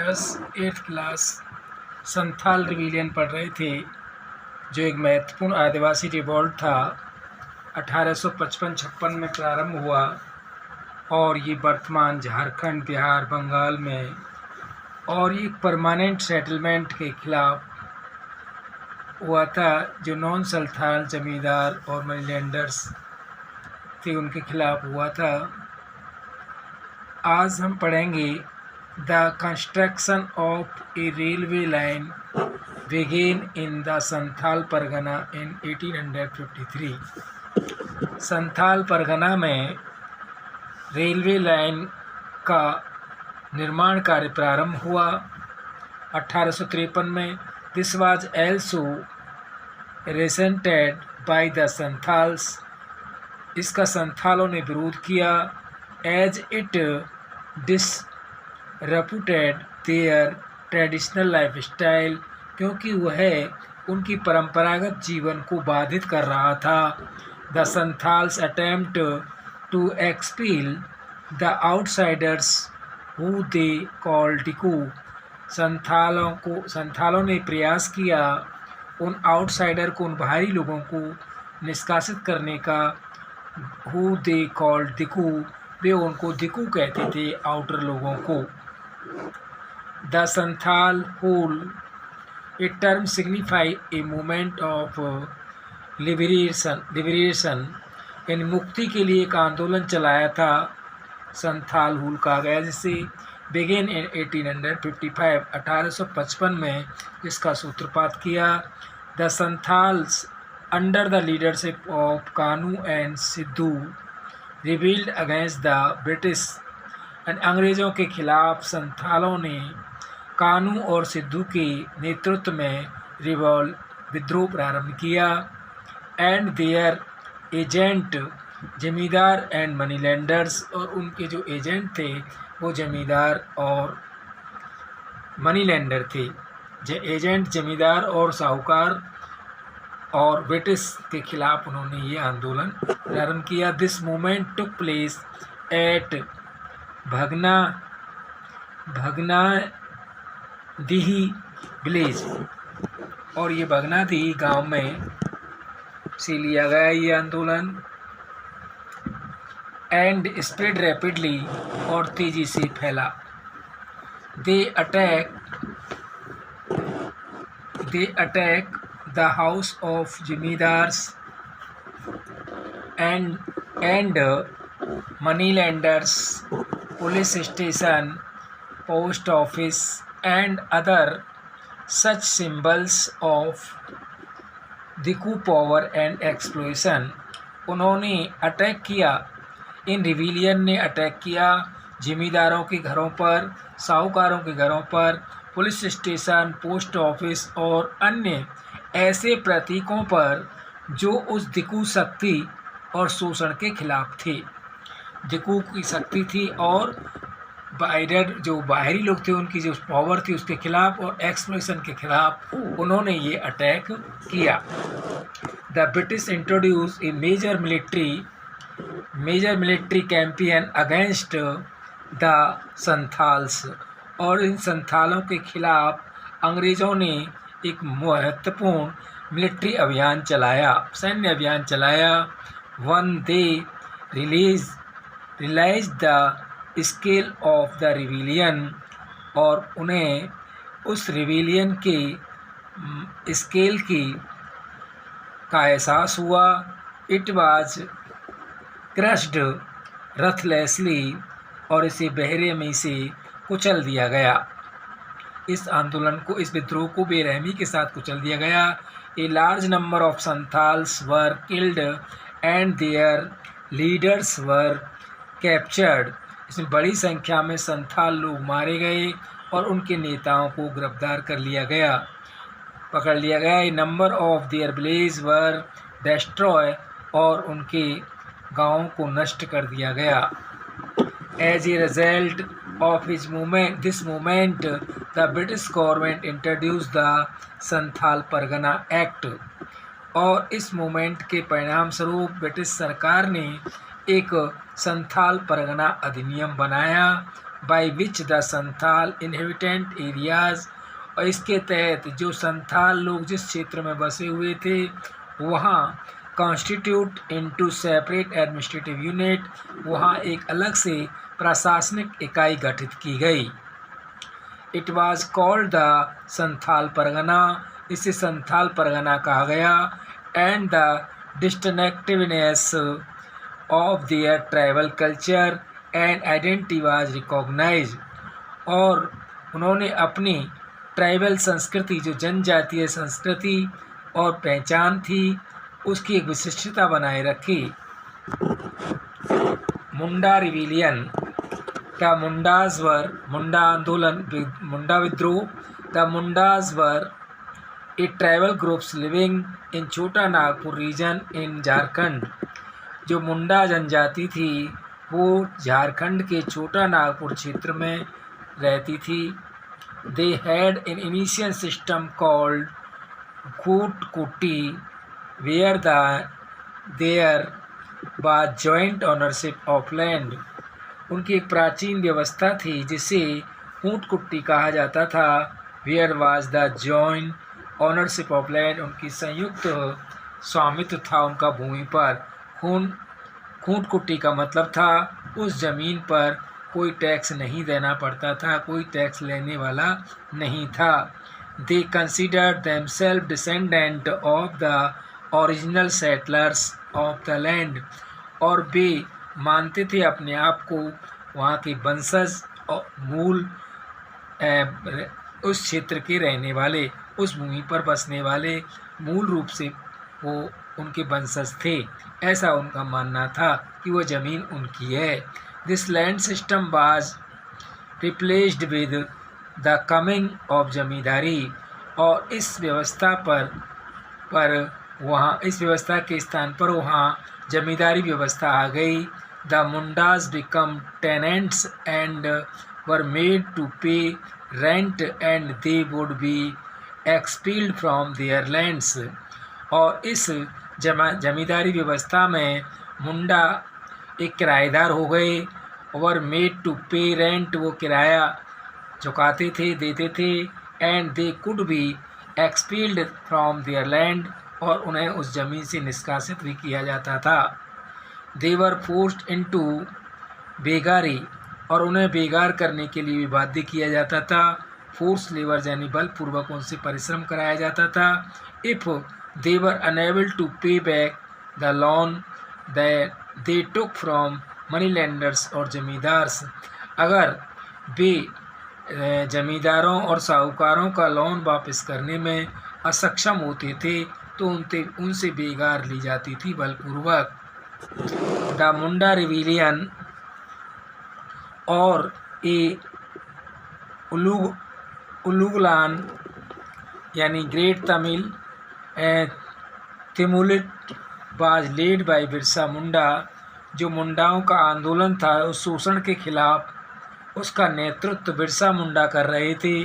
Yes 8th class Santhal rebellion पढ़ रहे थे, जो एक महत्वपूर्ण आदिवासी रिवॉल्ट था। 1855-56 में प्रारंभ हुआ और ये वर्तमान झारखंड, बिहार, बंगाल में और ये परमानेंट सेटलमेंट के खिलाफ हुआ था, जो नॉन संथाल जमींदार और मनीलैंडर्स थे उनके खिलाफ हुआ था। आज हम पढ़ेंगे the construction of a railway line began in the Santhal Pargana in 1853। Santhal Pargana में रेलवे लाइन का निर्माण कार्य प्रारंभ हुआ 1853 में। This was also resented by the Santhals. इसका संथालों ने विरोध किया, as it disrupted their traditional lifestyle, क्योंकि वह उनकी परंपरागत जीवन को बाधित कर रहा था। The Santhals attempt to expel the outsiders who they called Diku. संथालों ने प्रयास किया उन आउटसाइडर को, उन बाहरी लोगों को निष्कासित करने का। हु दे कॉल्ड दिकू, वे उनको दिकू कहते थे, आउटर लोगों को। The Santhal Hul a term signify a movement of liberation, यानी मुक्ति के लिए एक आंदोलन चलाया था, संथाल हुल कहा गया, जिसे बिगेन इन 1855 1855 में इसका सूत्रपात किया। The Santhals under the leadership of Kanu and Sidhu rebelled against the British. अंग्रेज़ों के खिलाफ संथालों ने कानू और सिद्धू के नेतृत्व में विद्रोह प्रारंभ किया। एंड देयर एजेंट जमींदार एंड मनीलैंडर्स, और उनके जो एजेंट थे वो जमींदार और मनीलैंडर थे। एजेंट जमींदार और साहूकार और ब्रिटिश के खिलाफ उन्होंने ये आंदोलन प्रारंभ किया। This movement took place at Bhagnadihi village, और ये भगनाडीही गांव में से लिया गया ये आंदोलन। एंड स्प्रेड रैपिडली, और तेजी से फैला। They attack the house of zamindars and moneylenders, police station, post office and other such symbols of Diku power and exploitation. उन्होंने अटैक किया, इन रिविलियन ने अटैक किया जमींदारों के घरों पर, साहूकारों के घरों पर, पुलिस स्टेशन, पोस्ट ऑफिस और अन्य ऐसे प्रतीकों पर जो उस दिकू शक्ति और शोषण के खिलाफ थे। दिकू की शक्ति थी और बाहरी लोग थे, उनकी जो पावर थी उसके खिलाफ और एक्सप्लोइशन के खिलाफ उन्होंने ये अटैक किया। The British introduce a major military campaign against the Santhals, और इन संथालों के खिलाफ अंग्रेज़ों ने एक महत्वपूर्ण मिलिट्री अभियान चलाया, सैन्य अभियान चलाया। When they realise the scale of the rebellion, और उन्हें उस रिविलियन के स्केल का एहसास हुआ। इट वाज क्रश्ड रथलेसली, और इसे बहरे में से कुचल दिया गया। इस आंदोलन को, इस विद्रोह को बेरहमी के साथ कुचल दिया गया। A large number of Santhals were killed and there leaders were captured. इसमें बड़ी संख्या में संथाल लोग मारे गए और उनके नेताओं को गिरफ्तार कर लिया गया, पकड़ लिया गया। A number of their village were destroy, और उनके गाँवों को नष्ट कर दिया गया। As a result of this movement, the British government introduced the Santhal Pargana act, और इस मूवमेंट के परिणाम स्वरूप ब्रिटिश सरकार ने एक संथाल परगना अधिनियम बनाया by which the Santhal inhabitant areas, और इसके तहत जो संथाल लोग जिस क्षेत्र में बसे हुए थे वहाँ constitute into separate administrative unit, वहाँ एक अलग से प्रशासनिक इकाई गठित की गई। It was called the Santhal Pargana, इसे संथाल परगना कहा गया। And the distinctiveness of their tribal culture and identity was recognised, और उन्होंने अपनी ट्राइबल संस्कृति, जो जनजातीय संस्कृति और पहचान थी, उसकी एक विशिष्टता बनाए रखी। मुंडा रिविलियन, द मुंडाज वर, मुंडा आंदोलन, मुंडा विद्रोह। The Mundas were a tribal groups living in छोटा नागपुर रीजन इन झारखंड, जो मुंडा जनजाति थी वो झारखंड के छोटा नागपुर क्षेत्र में रहती थी। They had an initial system called khuntkatti where there was joint ownership of land, उनकी एक प्राचीन व्यवस्था थी जिसे कूट-कुट्टी कहा जाता था। Where was the joint ownership of land, उनकी संयुक्त स्वामित्व था उनका भूमि पर। कूट-कुट्टी का मतलब था उस ज़मीन पर कोई टैक्स नहीं देना पड़ता था, कोई टैक्स लेने वाला नहीं था। They considered themselves descendant of the original settlers of the land, और वे मानते थे अपने आप को वहाँ के वंशज और मूल उस क्षेत्र के रहने वाले, उस भूमि पर बसने वाले मूल रूप से वो उनके वंशज थे। ऐसा उनका मानना था कि वो ज़मीन उनकी है। This land system was replaced with the coming of zamindari, और इस व्यवस्था इस व्यवस्था के स्थान पर वहाँ जमींदारी व्यवस्था आ गई। The Mundas became tenants and were made to pay rent and they would be expelled from their lands, और इस जमींदारी व्यवस्था में मुंडा एक किराएदार हो गए, और मेड टू पे रेंट, वो किराया चुकाते थे, देते थे। And they could be expelled from their land, और उन्हें उस ज़मीन से निष्कासित भी किया जाता था। दे वर फोर्स्ड इनटू बेगारी, और उन्हें बेगार करने के लिए भी बाध्य किया जाता था। फोर्स लेबर यानी बलपूर्वक उनसे परिश्रम कराया जाता था। If they were unable to pay back the loan they took from money lenders और जमींदार्स, अगर वे जमींदारों और साहूकारों का लोन वापस करने में असक्षम होते थे तो उनसे बेगार ली जाती थी बलपूर्वक। द मुंडा रिविलियन और ए उलुगलान यानी great tumult was led by Birsa Munda, जो मुंडाओं का आंदोलन था उस शोषण के खिलाफ, उसका नेतृत्व बिरसा मुंडा कर रहे थे।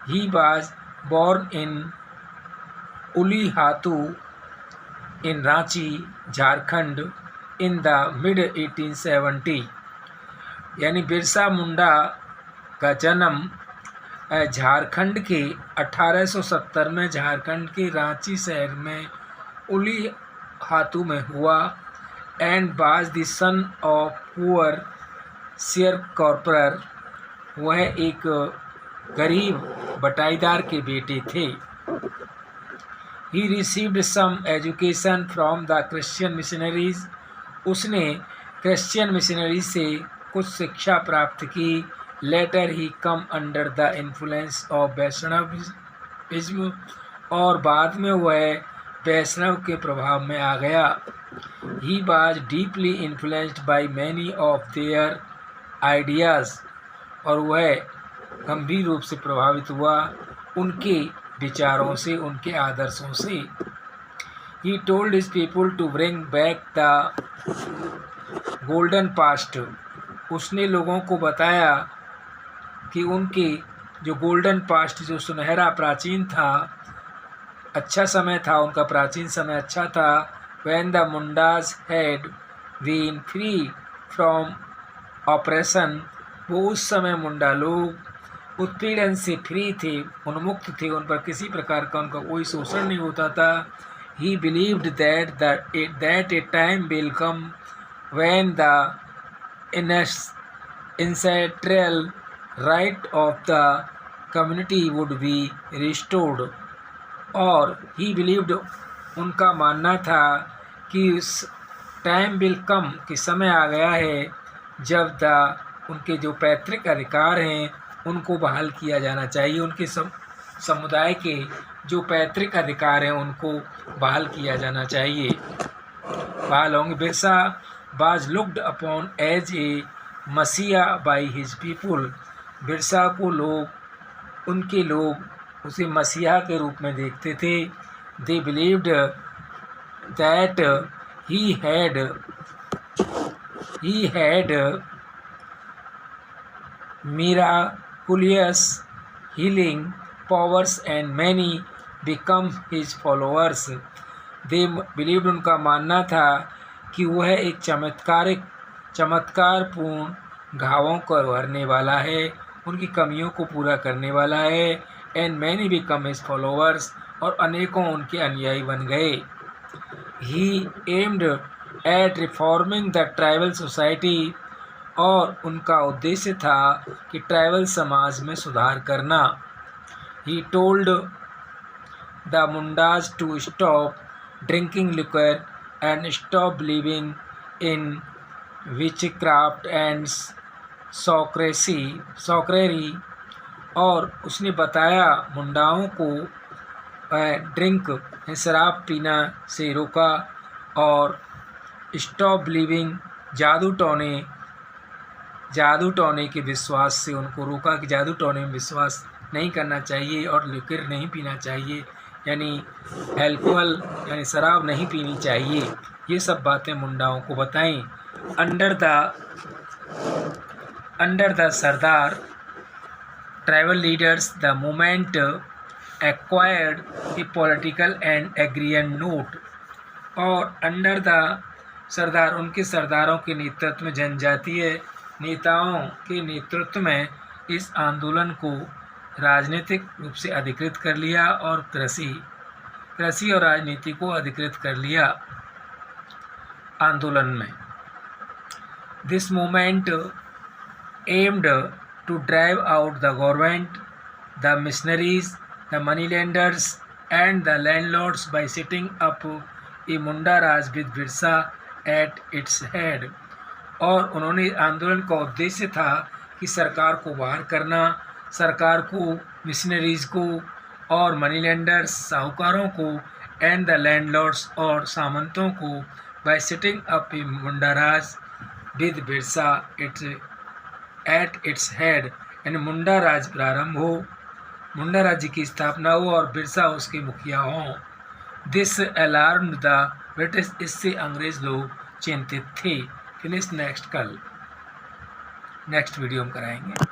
He was born in Ulihatu in Ranchi Jharkhand in the mid 1870, यानी बिरसा मुंडा का जन्म झारखंड के 1870 में झारखंड के रांची शहर में उलीहातू में हुआ। And was the son of poor sharecropper, वह एक गरीब बटाईदार के बेटे थे। He received some education from the Christian missionaries, उसने क्रिश्चियन मिशनरी से कुछ शिक्षा प्राप्त की। Later he come under the influence of Vaishnavism, और बाद में वह वैष्णव के प्रभाव में आ गया। He was deeply influenced by many of their ideas, और वह गंभीर रूप से प्रभावित हुआ उनके विचारों से, उनके आदर्शों से। He told his people to bring back the golden past, उसने लोगों को बताया कि उनके जो गोल्डन पास्ट, जो सुनहरा प्राचीन था, अच्छा समय था, उनका प्राचीन समय अच्छा था। When the Mundas had been free from oppression, वो उस समय मुंडा लोग उत्पीड़न से फ्री थे, उन्मुक्त थे, उन पर किसी प्रकार का उनका कोई शोषण नहीं होता था। ही believed that A time will come when the ancestral right of the community would be restored। और ही बिलीव्ड, उनका मानना था कि उस टाइम विल कम, कि समय आ गया है जब उनके जो पैतृक अधिकार हैं उनको बहाल किया जाना चाहिए। उनके समुदाय के जो पैतृक अधिकार हैं उनको बहाल किया जाना चाहिए, बहाल होंगे। Birsa was looked upon as a messiah by his people। Birsa को उनके लोग उसे मसीहा के रूप में देखते थे। They believed that he had miraculous healing powers and many become his followers। They believed, उनका मानना था कि वह एक चमत्कारपूर्ण घावों को भरने वाला है, उनकी कमियों को पूरा करने वाला है। And many become his followers, और अनेकों उनके अनुयायी बन गए। He aimed at reforming the tribal society, और उनका उद्देश्य था कि ट्राइबल समाज में सुधार करना। He told the Mundas to stop drinking liquor and stop believing in witchcraft and sorcery। और उसने बताया मुंडाओं को ड्रिंक शराब पीना से रोका, और स्टॉप बिलीविंग जादू टोने के विश्वास से उनको रोका कि जादू टोने में विश्वास नहीं करना चाहिए, और लिक्विड नहीं पीना चाहिए, यानी अल्कोहल यानी शराब नहीं पीनी चाहिए। ये सब बातें मुंडाओं को बताएं। Under the sardar tribal leaders the movement acquired a political and agrarian note. और अंडर द सरदार, उनके सरदारों के नेतृत्व में, जनजातीय नेताओं के नेतृत्व में इस आंदोलन को राजनीतिक रूप से अधिकृत कर लिया, और कृषि और राजनीति को अधिकृत कर लिया आंदोलन में। This movement aimed to drive out the government, the missionaries, the money lenders and the landlords by setting up a Munda Raj with Birsa at its head. और उन्होंने आंदोलन का उद्देश्य था कि सरकार को बाहर करना, सरकार को, मिशनरीज को, और मनी लेंडर्स साहूकारों को, एंड द लैंडलॉर्ड्स और सामंतों को, bye setting up a Munda Raj with Birsa at its head, यानी मुंडा राज प्रारंभ हो, मुंडा राज्य की स्थापना हो और बिरसा उसके मुखिया हों। दिस अलार्म्ड द ब्रिटिश, इससे अंग्रेज लोग चिंतित थे। फिनिश नेक्स्ट वीडियो में कराएंगे।